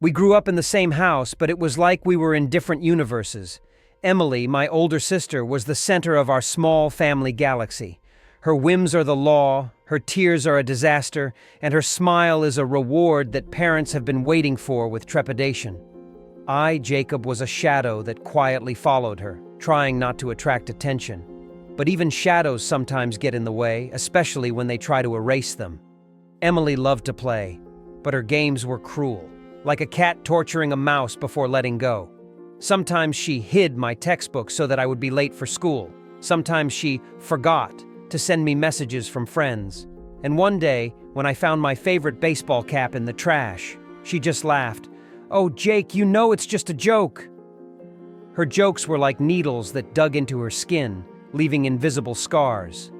We grew up in the same house, but it was like we were in different universes. Emily, my older sister, was the center of our small family galaxy. Her whims are the law, her tears are a disaster, and her smile is a reward that parents have been waiting for with trepidation. I, Jacob, was a shadow that quietly followed her, trying not to attract attention. But even shadows sometimes get in the way, especially when they try to erase them. Emily loved to play, but her games were cruel, like a cat torturing a mouse before letting go. Sometimes she hid my textbook so that I would be late for school. Sometimes she forgot to send me messages from friends. And one day, when I found my favorite baseball cap in the trash, she just laughed. "Oh, Jake, you know it's just a joke." Her jokes were like needles that dug into her skin, leaving invisible scars.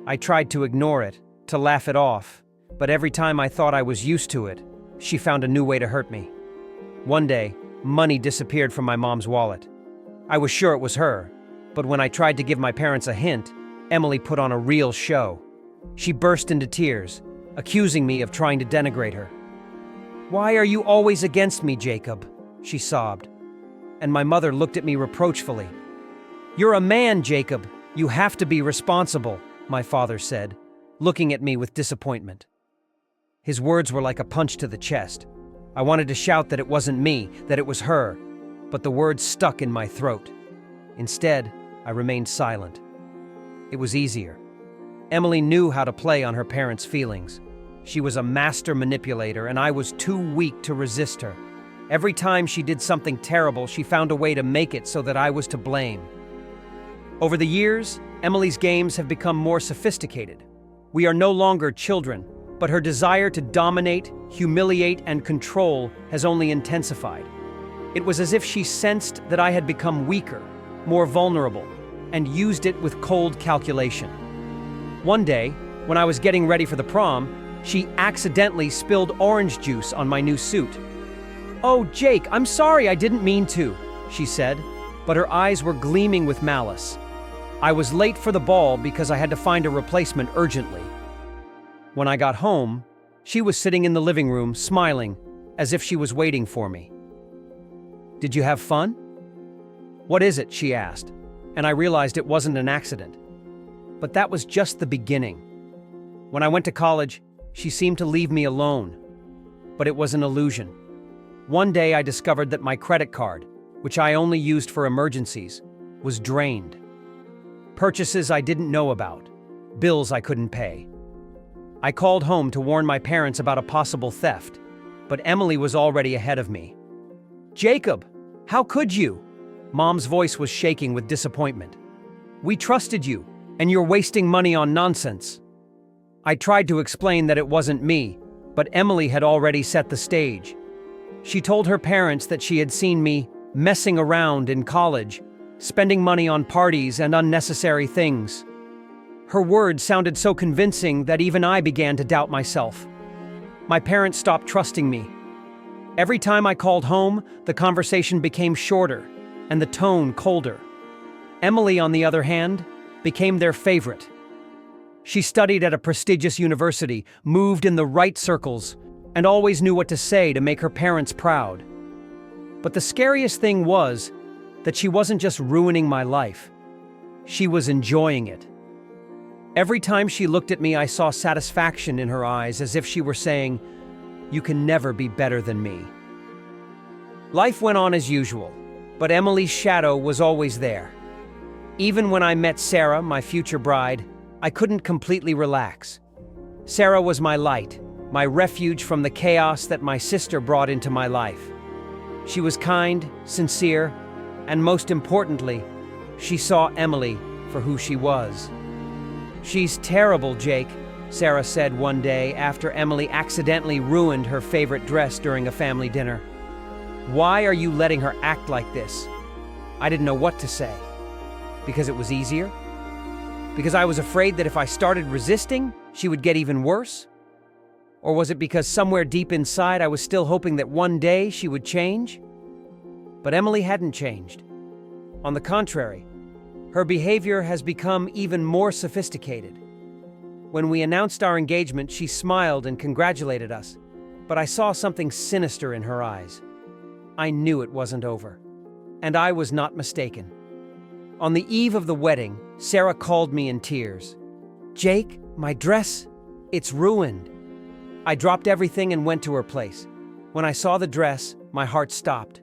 I tried to ignore it, to laugh it off, but every time I thought I was used to it, she found a new way to hurt me. One day, money disappeared from my mom's wallet. I was sure it was her, but when I tried to give my parents a hint, Emily put on a real show. She burst into tears, accusing me of trying to denigrate her. "Why are you always against me, Jacob?" she sobbed. And my mother looked at me reproachfully. "You're a man, Jacob. You have to be responsible," my father said, looking at me with disappointment. His words were like a punch to the chest. I wanted to shout that it wasn't me, that it was her, but the words stuck in my throat. Instead, I remained silent. It was easier. Emily knew how to play on her parents' feelings. She was a master manipulator, and I was too weak to resist her. Every time she did something terrible, she found a way to make it so that I was to blame. Over the years, Emily's games have become more sophisticated. We are no longer children, but her desire to dominate, humiliate, and control has only intensified. It was as if she sensed that I had become weaker, more vulnerable, and used it with cold calculation. One day, when I was getting ready for the prom, she accidentally spilled orange juice on my new suit. "Oh, Jake, I'm sorry, I didn't mean to," she said, but her eyes were gleaming with malice. I was late for the ball because I had to find a replacement urgently. When I got home, she was sitting in the living room, smiling, as if she was waiting for me. "Did you have fun?" "What is it?" she asked, and I realized it wasn't an accident. But that was just the beginning. When I went to college, she seemed to leave me alone. But it was an illusion. One day I discovered that my credit card, which I only used for emergencies, was drained. Purchases I didn't know about, bills I couldn't pay. I called home to warn my parents about a possible theft, but Emily was already ahead of me. "Jacob, how could you?" Mom's voice was shaking with disappointment. "We trusted you, and you're wasting money on nonsense." I tried to explain that it wasn't me, but Emily had already set the stage. She told her parents that she had seen me messing around in college, spending money on parties and unnecessary things. Her words sounded so convincing that even I began to doubt myself. My parents stopped trusting me. Every time I called home, the conversation became shorter and the tone colder. Emily, on the other hand, became their favorite. She studied at a prestigious university, moved in the right circles, and always knew what to say to make her parents proud. But the scariest thing was that she wasn't just ruining my life. She was enjoying it. Every time she looked at me, I saw satisfaction in her eyes, as if she were saying, "You can never be better than me." Life went on as usual, but Emily's shadow was always there. Even when I met Sarah, my future bride, I couldn't completely relax. Sarah was my light, my refuge from the chaos that my sister brought into my life. She was kind, sincere, and most importantly, she saw Emily for who she was. "She's terrible, Jake," Sarah said one day after Emily accidentally ruined her favorite dress during a family dinner. "Why are you letting her act like this?" I didn't know what to say. Because it was easier? Because I was afraid that if I started resisting, she would get even worse? Or was it because somewhere deep inside I was still hoping that one day she would change? But Emily hadn't changed. On the contrary, her behavior has become even more sophisticated. When we announced our engagement, she smiled and congratulated us, but I saw something sinister in her eyes. I knew it wasn't over. And I was not mistaken. On the eve of the wedding, Sarah called me in tears. "Jake, my dress, it's ruined." I dropped everything and went to her place. When I saw the dress, my heart stopped.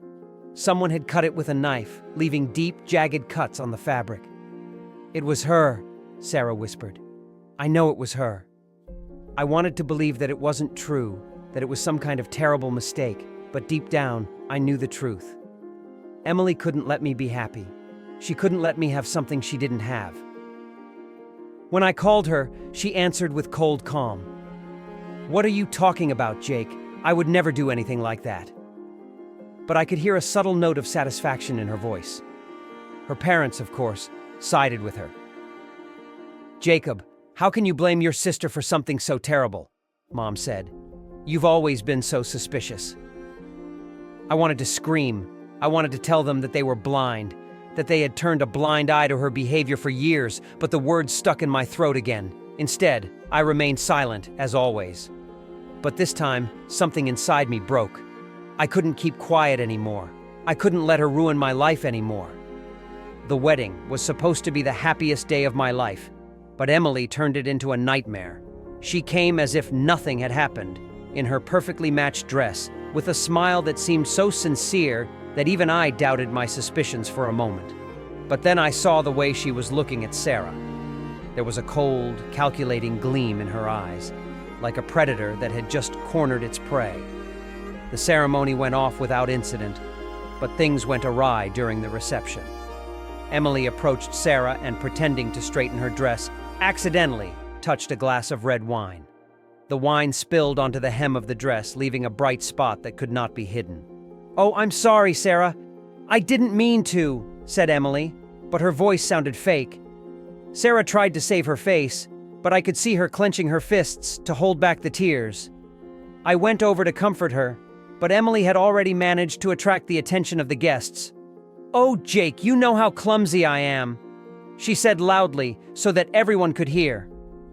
Someone had cut it with a knife, leaving deep, jagged cuts on the fabric. "It was her," Sarah whispered. "I know it was her." I wanted to believe that it wasn't true, that it was some kind of terrible mistake, but deep down, I knew the truth. Emily couldn't let me be happy. She couldn't let me have something she didn't have. When I called her, she answered with cold calm. "What are you talking about, Jake? I would never do anything like that." But I could hear a subtle note of satisfaction in her voice. Her parents, of course, sided with her. "Jacob, how can you blame your sister for something so terrible?" Mom said. "You've always been so suspicious." I wanted to scream. I wanted to tell them that they were blind, that they had turned a blind eye to her behavior for years, but the words stuck in my throat again. Instead, I remained silent, as always. But this time, something inside me broke. I couldn't keep quiet anymore. I couldn't let her ruin my life anymore. The wedding was supposed to be the happiest day of my life, but Emily turned it into a nightmare. She came as if nothing had happened, in her perfectly matched dress, with a smile that seemed so sincere that even I doubted my suspicions for a moment. But then I saw the way she was looking at Sarah. There was a cold, calculating gleam in her eyes, like a predator that had just cornered its prey. The ceremony went off without incident, but things went awry during the reception. Emily approached Sarah and, pretending to straighten her dress, accidentally touched a glass of red wine. The wine spilled onto the hem of the dress, leaving a bright spot that could not be hidden. "Oh, I'm sorry, Sarah. I didn't mean to," said Emily, but her voice sounded fake. Sarah tried to save her face, but I could see her clenching her fists to hold back the tears. I went over to comfort her, but Emily had already managed to attract the attention of the guests. "Oh, Jake, you know how clumsy I am," she said loudly so that everyone could hear.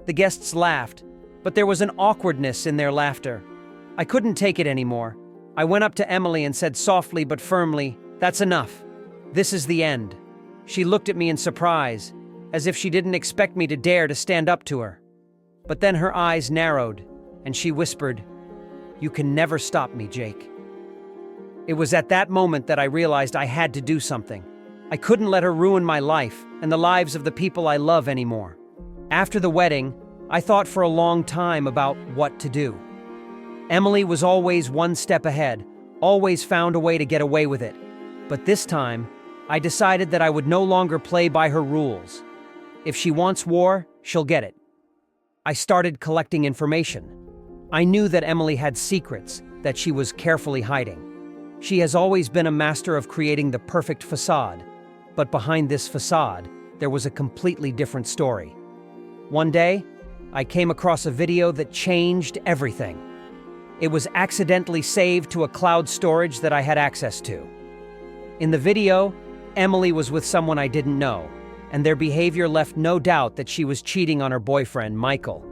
The guests laughed, but there was an awkwardness in their laughter. I couldn't take it anymore. I went up to Emily and said softly but firmly, "That's enough. This is the end." She looked at me in surprise, as if she didn't expect me to dare to stand up to her. But then her eyes narrowed, and she whispered, "You can never stop me, Jake." It was at that moment that I realized I had to do something. I couldn't let her ruin my life and the lives of the people I love anymore. After the wedding, I thought for a long time about what to do. Emily was always one step ahead, always found a way to get away with it. But this time, I decided that I would no longer play by her rules. If she wants war, she'll get it. I started collecting information. I knew that Emily had secrets that she was carefully hiding. She has always been a master of creating the perfect facade, but behind this facade, there was a completely different story. One day, I came across a video that changed everything. It was accidentally saved to a cloud storage that I had access to. In the video, Emily was with someone I didn't know, and their behavior left no doubt that she was cheating on her boyfriend, Michael.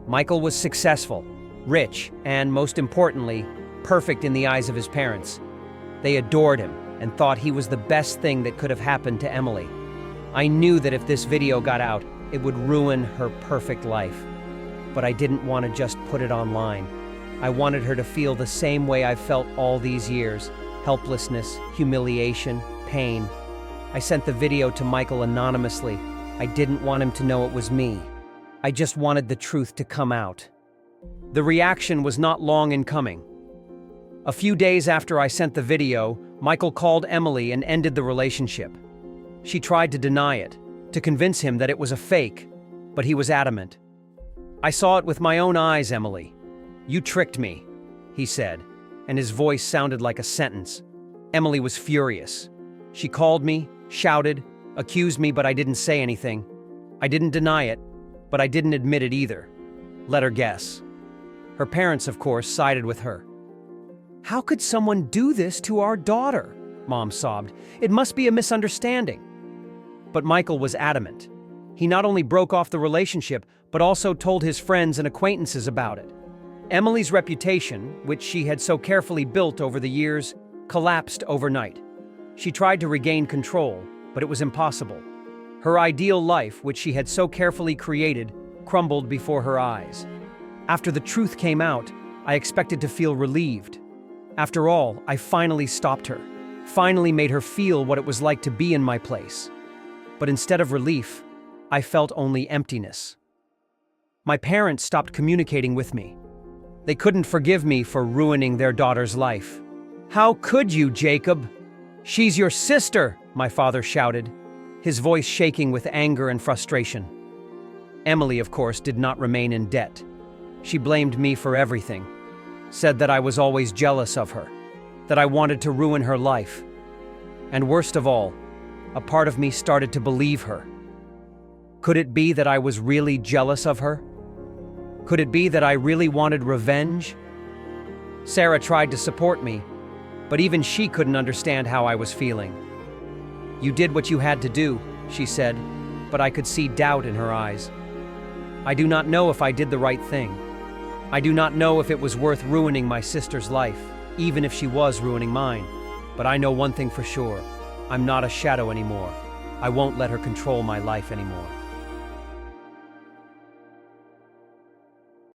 Michael was successful, rich, and, most importantly, perfect in the eyes of his parents. They adored him and thought he was the best thing that could have happened to Emily. I knew that if this video got out, it would ruin her perfect life. But I didn't want to just put it online. I wanted her to feel the same way I've felt all these years: helplessness, humiliation, pain. I sent the video to Michael anonymously. I didn't want him to know it was me. I just wanted the truth to come out. The reaction was not long in coming. A few days after I sent the video, Michael called Emily and ended the relationship. She tried to deny it, to convince him that it was a fake, but he was adamant. "I saw it with my own eyes, Emily. You tricked me," he said, and his voice sounded like a sentence. Emily was furious. She called me, shouted, accused me, but I didn't say anything. I didn't deny it, but I didn't admit it either. Let her guess. Her parents, of course, sided with her. "How could someone do this to our daughter?" Mom sobbed. "It must be a misunderstanding." But Michael was adamant. He not only broke off the relationship, but also told his friends and acquaintances about it. Emily's reputation, which she had so carefully built over the years, collapsed overnight. She tried to regain control, but it was impossible. Her ideal life, which she had so carefully created, crumbled before her eyes. After the truth came out, I expected to feel relieved. After all, I finally stopped her, finally made her feel what it was like to be in my place. But instead of relief, I felt only emptiness. My parents stopped communicating with me. They couldn't forgive me for ruining their daughter's life. "How could you, Jacob? She's your sister!" my father shouted, his voice shaking with anger and frustration. Emily, of course, did not remain in debt. She blamed me for everything, said that I was always jealous of her, that I wanted to ruin her life. And worst of all, a part of me started to believe her. Could it be that I was really jealous of her? Could it be that I really wanted revenge? Sarah tried to support me, but even she couldn't understand how I was feeling. "You did what you had to do," she said, but I could see doubt in her eyes. "I do not know if I did the right thing. I do not know if it was worth ruining my sister's life, even if she was ruining mine. But I know one thing for sure. I'm not a shadow anymore. I won't let her control my life anymore."